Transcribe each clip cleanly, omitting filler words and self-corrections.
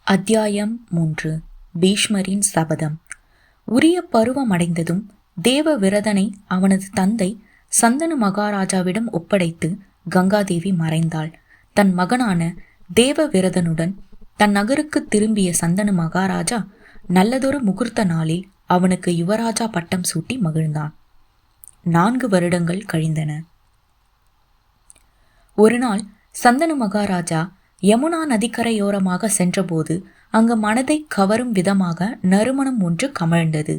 அத்தியாயம் 3. பீஷ்மரின் சபதம். உரிய பருவம் அடைந்ததும் தேவவிரதனை அவனது தந்தை சந்தனு மகாராஜாவிடம் ஒப்படைத்து கங்காதேவி மறைந்தாள். தன் மகனான தேவவிரதனுடன் தன் நகருக்கு திரும்பிய சந்தனு மகாராஜா நல்லதொரு முகூர்த்த நாளில் அவனுக்கு யுவராஜா பட்டம் சூட்டி மகிழ்ந்தான். 4 வருடங்கள் கழிந்தன. ஒரு நாள் சந்தனு மகாராஜா யமுனா நதிக்கரையோரமாக சென்றபோது அங்கு மனதை கவரும் விதமாக நறுமணம் ஒன்று கமழ்ந்தது.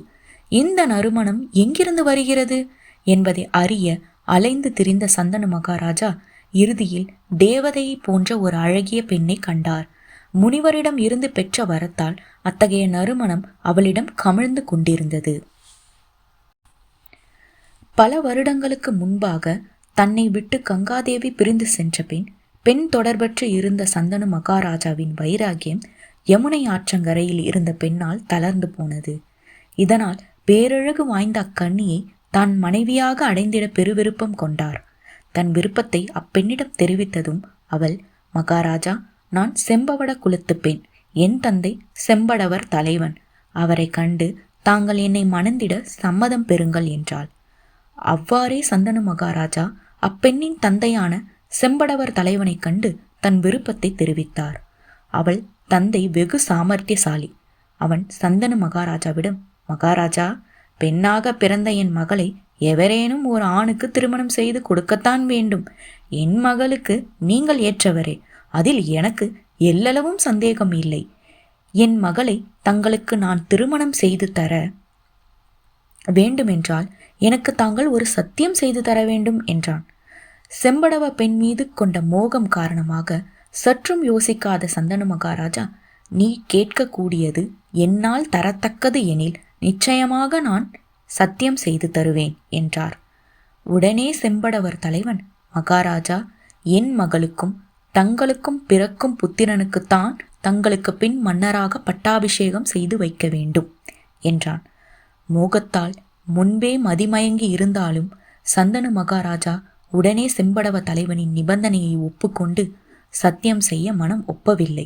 இந்த நறுமணம் எங்கிருந்து வருகிறது என்பதை அறிய அலைந்து திரிந்த சந்தனு மகாராஜா இறுதியில் தேவதையை போன்ற ஒரு அழகிய பெண்ணை கண்டார். முனிவரிடம் இருந்து பெற்ற வரத்தால் அத்தகைய நறுமணம் அவளிடம் கமிழ்ந்து கொண்டிருந்தது. பல வருடங்களுக்கு முன்பாக தன்னை விட்டு கங்காதேவி பிரிந்து சென்ற பெண் தொடர்பற்று இருந்த சந்தனு மகாராஜாவின் வைராகியம் யமுனை ஆற்றங்கரையில் இருந்த பெண்ணால் தளர்ந்து போனது. இதனால் பேரழகு வாய்ந்த அக்கண்ணியை தான் மனைவியாக அடைந்திட பெருவிருப்பம் கொண்டார். தன் விருப்பத்தை அப்பெண்ணிடம் தெரிவித்ததும் அவள், மகாராஜா, நான் செம்பவட குலத்து பெண். என் தந்தை செம்படவர் தலைவன். அவரை கண்டு தாங்கள் என்னை மணந்திட சம்மதம் பெறுங்கள் என்றாள். அவ்வாறே சந்தனு மகாராஜா அப்பெண்ணின் தந்தையான செம்படவர் தலைவனை கண்டு தன் விருப்பத்தை தெரிவித்தார். அவள் தந்தை வெகு சாமர்த்தியசாலி. அவன் சந்தனு மகாராஜாவிடம், மகாராஜா, பெண்ணாக பிறந்த என் மகளை எவரேனும் ஒரு ஆணுக்கு திருமணம் செய்து கொடுக்கத்தான் வேண்டும். என் மகளுக்கு நீங்கள் ஏற்றவரே, அதில் எனக்கு எல்லளவும் சந்தேகம் இல்லை. என் மகளை தங்களுக்கு நான் திருமணம் செய்து தர வேண்டுமென்றால் எனக்கு தாங்கள் ஒரு சத்தியம் செய்து தர வேண்டும் என்றான். செம்படவ பெண் மீது கொண்ட மோகம் காரணமாக சற்றும் யோசிக்காத சந்தனு மகாராஜா, நீ கேட்கக்கூடியது என்னால் தரத்தக்கது எனில் நிச்சயமாக நான் சத்தியம் செய்து தருவேன் என்றார். உடனே செம்படவர் தலைவன், மகாராஜா, என் மகளுக்கும் தங்களுக்கும் பிறக்கும் புத்திரனுக்குத்தான் தங்களுக்கு பின் மன்னராக பட்டாபிஷேகம் செய்து வைக்க வேண்டும் என்றான். மோகத்தால் முன்பே மதிமயங்கி இருந்தாலும் சந்தனு மகாராஜா உடனே செம்படவ தலைவனின் நிபந்தனையை ஒப்புக்கொண்டு சத்தியம் செய்ய மனம் ஒப்பவில்லை.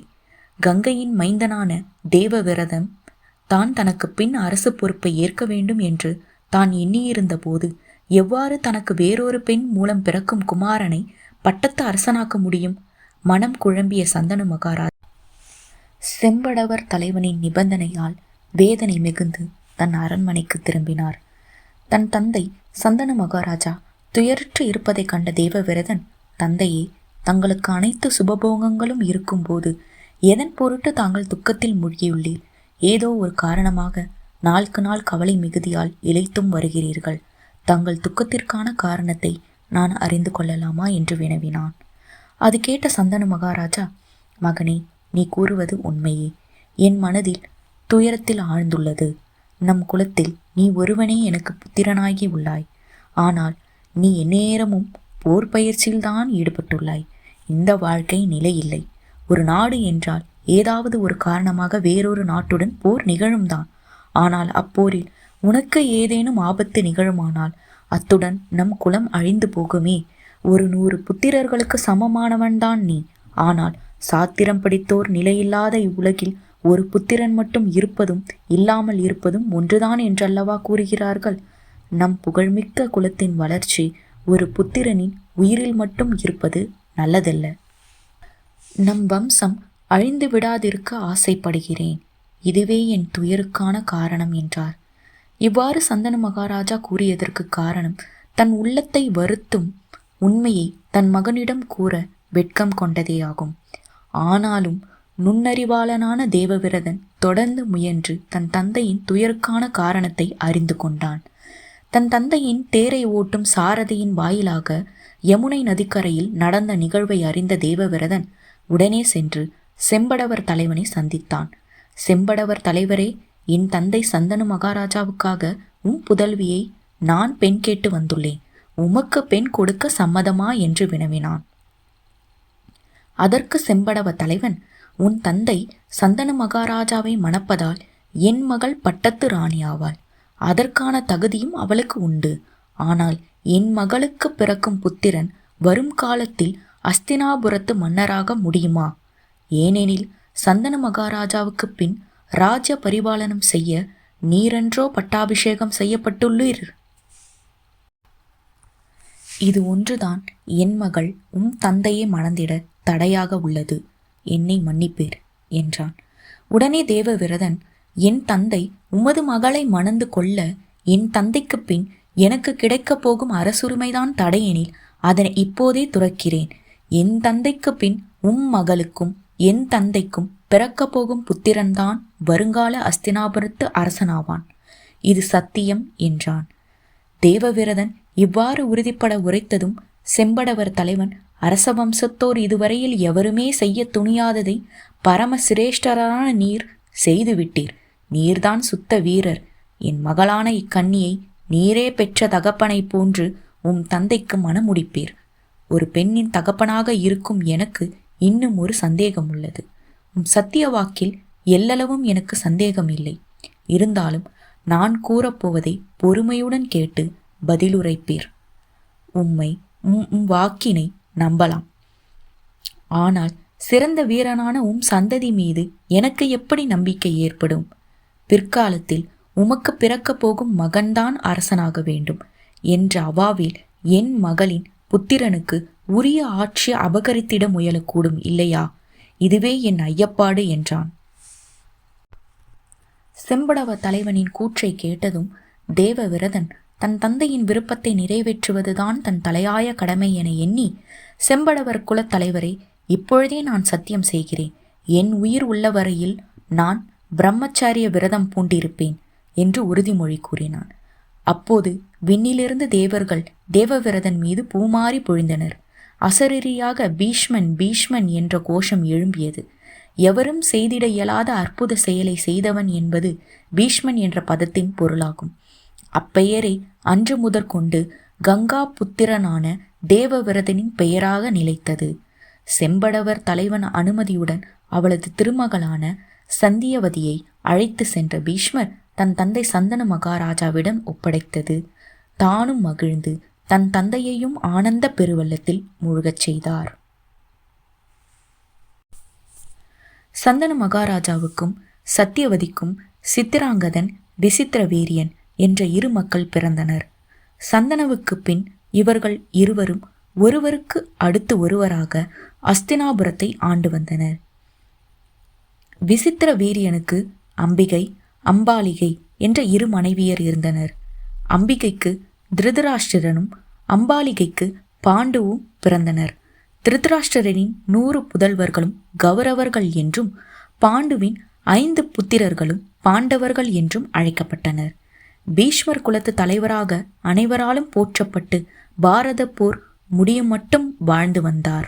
கங்கையின் மைந்தனான தேவவிரதன் தான் தனக்கு பின் அரசு பொறுப்பை ஏற்க வேண்டும் என்று தான் எண்ணியிருந்த போது எவ்வாறு தனக்கு வேறொரு பெண் மூலம் பிறக்கும் குமாரனை பட்டத்து அரசனாக்க முடியும்? மனம் குழம்பிய சந்தனு மகாராஜா செம்படவர் தலைவனின் நிபந்தனையால் வேதனை மிகுந்து தன் அரண்மனைக்கு திரும்பினார். தன் தந்தை சந்தனு மகாராஜா துயரற்று இருப்பதை கண்ட தேவவிரதன், தந்தையே, தங்களுக்கு அனைத்து சுபபோகங்களும் இருக்கும்போது எதன் பொருட்டு தாங்கள் துக்கத்தில் மூழ்கியுள்ளீர்? ஏதோ ஒரு காரணமாக நாளுக்கு நாள் கவலை மிகுதியால் இளைத்தும் வருகிறீர்கள். தங்கள் துக்கத்திற்கான காரணத்தை நான் அறிந்து கொள்ளலாமா என்று வினவினான். அது கேட்ட சந்தனு மகாராஜா, மகனே, நீ கூறுவது உண்மையே. என் மனதில் துயரத்தில் ஆழ்ந்துள்ளது. நம் குலத்தில் நீ ஒருவனே எனக்கு புத்திரனாகி உள்ளாய். ஆனால் நீ எந்நேரமும் போர் பயிற்சியில்தான் ஈடுபட்டுள்ளாய். இந்த வாழ்க்கை நிலையில்லை. ஒரு நாடு என்றால் ஏதாவது ஒரு காரணமாக வேறொரு நாட்டுடன் போர் நிகழும்தான். ஆனால் அப்போரில் உனக்கு ஏதேனும் ஆபத்து நிகழுமானால் அத்துடன் நம் குலம் அழிந்து போகுமே. ஒரு 100 புத்திரர்களுக்கு சமமானவன்தான் நீ. ஆனால் சாத்திரம் படித்தோர் நிலையில்லாத இவ்வுலகில் ஒரு புத்திரன் மட்டும் இருப்பதும் இல்லாமல் இருப்பதும் ஒன்றுதான் என்றல்லவா கூறுகிறார்கள். நம் புகழ்மிக்க குலத்தின் வளர்ச்சி ஒரு புத்திரனின் உயிரில் மட்டும் இருப்பது நல்லதல்ல. நம் வம்சம் அழிந்து விடாதிருக்க ஆசைப்படுகிறேன். இதுவே என் துயருக்கான காரணம் என்றார். இவ்வாறு சந்தனு மகாராஜா கூறியதற்கு காரணம் தன் உள்ளத்தை வருத்தும் உண்மையை தன் மகனிடம் கூற வெட்கம் கொண்டதேயாகும். ஆனாலும் நுண்ணறிவாளனான தேவவிரதன் தொடர்ந்து முயன்று தன் தந்தையின் துயருக்கான காரணத்தை அறிந்து கொண்டான். தன் தந்தையின் தேரை ஓட்டும் சாரதியின் வாயிலாக யமுனை நதிக்கரையில் நடந்த நிகழ்வை அறிந்த தேவவிரதன் உடனே சென்று செம்படவர் தலைவனை சந்தித்தான். செம்படவர் தலைவரே, என் தந்தை சந்தனு மகாராஜாவுக்காக புதல்வியை நான் பெண் கேட்டு வந்துள்ளேன். உமக்கு பெண் கொடுக்க சம்மதமா என்று வினவினான். அதற்கு செம்படவ தலைவன், உன் தந்தை சந்தனு மகாராஜாவை மணப்பதால் என் மகள் பட்டத்து ராணியாவாள். அதற்கான தகுதியும் அவளுக்கு உண்டு. ஆனால் என் மகளுக்கு பிறக்கும் புத்திரன் வரும் காலத்தில் அஸ்தினாபுரத்து மன்னராக முடியுமா? ஏனெனில் சந்தன மகாராஜாவுக்கு பின் ராஜ பரிபாலனம் செய்ய நீரென்றோ பட்டாபிஷேகம் செய்யப்பட்டுள்ளீர். இது ஒன்றுதான் என் மகள் தந்தையை மணந்திட தடையாக உள்ளது. என்னை மன்னிப்பீர் என்றான். உடனே தேவவிரதன், என் தந்தை உமது மகளை மணந்து கொள்ள என் தந்தைக்கு பின் எனக்கு கிடைக்கப் போகும் அரசுரிமைதான் தடையெனில் அதனை இப்போதே துறக்கிறேன். என் தந்தைக்கு பின் மகளுக்கும் என் தந்தைக்கும் பிறக்கப் போகும் புத்திரன்தான் வருங்கால அஸ்தினாபுரத்து அரசனாவான். இது சத்தியம் என்றான். தேவவிரதன் இவ்வாறு உறுதிப்பட உரைத்ததும் செம்படவர் தலைவன், அரச வம்சத்தோர் இதுவரையில் எவருமே செய்ய துணியாததை பரம சிரேஷ்டரான நீர் செய்துவிட்டீர். நீர்தான் சுத்த வீரர். என் மகளான இக்கன்னியை நீரே பெற்ற தகப்பனை போன்று தந்தைக்கு மணமுடிப்பீர். ஒரு பெண்ணின் தகப்பனாக இருக்கும் எனக்கு இன்னும் ஒரு சந்தேகம் உள்ளது. சத்திய வாக்கில் எல்லளவும் எனக்கு சந்தேகம் இல்லை. இருந்தாலும் நான் கூறப்போவதை பொறுமையுடன் கேட்டு பதிலுரைப்பீர். உம்மை வாக்கினை நம்பலாம். ஆனால் சிறந்த வீரனான சந்ததி மீது எனக்கு எப்படி நம்பிக்கை ஏற்படும்? பிற்காலத்தில் உமக்கு பிறக்கப் போகும் மகன்தான் அரசனாக வேண்டும் என்ற அவாவில் என் மகளின் புத்திரனுக்கு உரிய ஆட்சி அபகரித்திட முயலக்கூடும் இல்லையா? இதுவே என் ஐயப்பாடு என்றான். செம்படவ தலைவனின் கூற்றை கேட்டதும் தேவவிரதன் தன் தந்தையின் விருப்பத்தை நிறைவேற்றுவதுதான் தன் தலையாய கடமை என எண்ணி, செம்படவர் குலத் தலைவரை, இப்பொழுதே நான் சத்தியம் செய்கிறேன். என் உயிர் உள்ளவரையில் நான் பிரம்மச்சாரிய விரதம் பூண்டிருப்பேன் என்று உறுதிமொழி கூறினான். அப்போது விண்ணிலிருந்து தேவர்கள் தேவவிரதன் மீது பூமாரி பொழிந்தனர். அசரீரியாக பீஷ்மன் பீஷ்மன் என்ற கோஷம் எழும்பியது. எவரும் செய்திட இயலாத அற்புத செயலை செய்தவன் என்பது பீஷ்மன் என்ற பதத்தின் பொருளாகும். அப்பெயரை அன்று முதற்கொண்டு கங்கா புத்திரனான தேவவிரதனின் பெயராக நிலைத்தது. செம்படவர் தலைவன் அனுமதியுடன் அவளது திருமகளான சந்தியவதியை அழைத்து சென்ற பீஷ்மர் தன் தந்தை சந்தன மகாராஜாவிடம் ஒப்படைத்தது. தானும் மகிழ்ந்து தன் தந்தையையும் ஆனந்த பெருவெள்ளத்தில் மூழ்கச் செய்தார். சந்தன மகாராஜாவுக்கும் சத்தியவதிக்கும் சித்திராங்கதன் விசித்திர வீரியன் என்ற இரு மக்கள் பிறந்தனர். சந்தனவுக்கு பின் இவர்கள் இருவரும் ஒருவருக்கு அடுத்து ஒருவராக அஸ்தினாபுரத்தை ஆண்டு வந்தனர். விசித்திர வீரியனுக்கு அம்பிகை அம்பாலிகை என்ற இரு மனைவியர் இருந்தனர். அம்பிகைக்கு திருதராஷ்டிரனும் அம்பாலிகைக்கு பாண்டுவும் பிறந்தனர். திருதராஷ்டிரனின் 100 புதல்வர்களும் கௌரவர்கள் என்றும் பாண்டுவின் 5 புத்திரர்களும் பாண்டவர்கள் என்றும் அழைக்கப்பட்டனர். பீஷ்மர் குலத்து தலைவராக அனைவராலும் போற்றப்பட்டு பாரத போர் முடியும் மட்டும் வாழ்ந்து வந்தார்.